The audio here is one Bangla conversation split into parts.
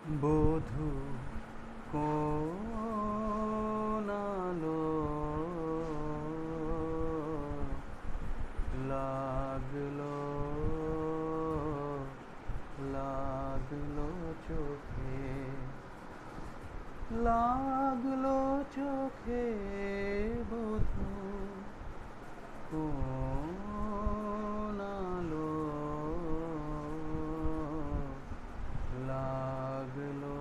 বধূ কোন আলো লাগলো লাগলো চোখে, লাগলো চোখে বধূ কোন আলো লাগলো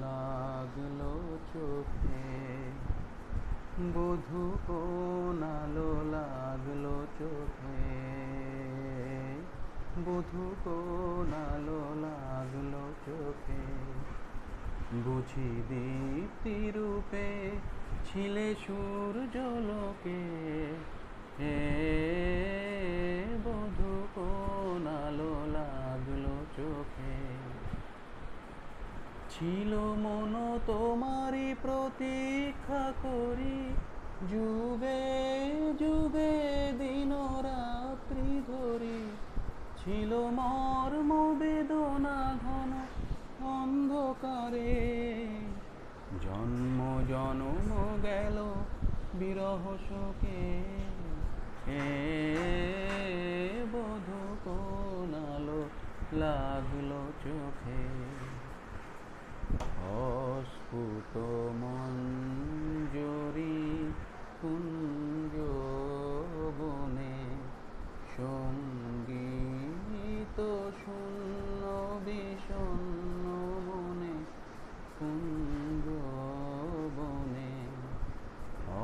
লাগলো চোখে, বধূ কোন আলো লাগলো চোখে, বধূ কোন আলো লাগলো চোখে। বুঝি দীপ্তি রূপে ছিলে সূর্যলোকে, হে বধূ কোন আলো লাগলো চোখে। ছিল মন তোমারই প্রতীক্ষা করি, যুগে যুগে দিন রাত্রি ধরি। ছিল মর্ম বেদনা ঘন অন্ধকারে, জন্ম জনম গেল বিরহ শোকে, এ বধূ কোন আলো লাগলো চোখে। অস্ফুট মঞ্জরি কুঞ্জ বনে, সঙ্গীত শূন্য বিষণ্ণ মনে কুঞ্জ বনে।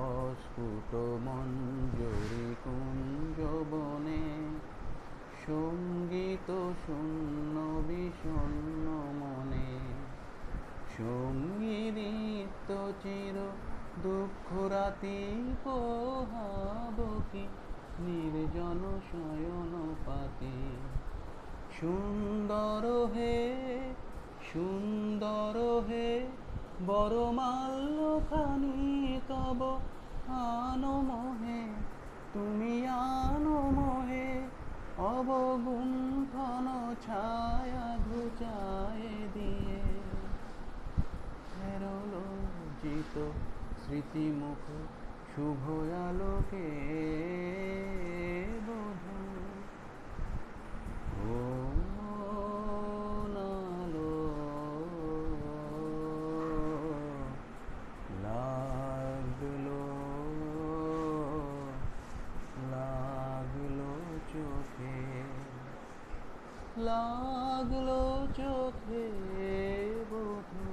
অস্ফুট মঞ্জরি কুঞ্জ বনে, সঙ্গীত শূন্য বিষণ্ণ মনে। সঙ্গী নিত্য চির দুঃখ রাতি পোহাবকি, নির্জন শয়ন পাতি। সুন্দর হে সুন্দর হে বরমাল্যখানি তব আনো মোহে, তুমি আনো মোহে। অবগুণ্ঠন ছায়া ঘুচায় দিয়ে, লজ্জিত স্মৃতিমুখ শুভ আলোকে, বধূ কোন আলো লাগলো লাগলো চোখে, লাগলো চোখে বধূ।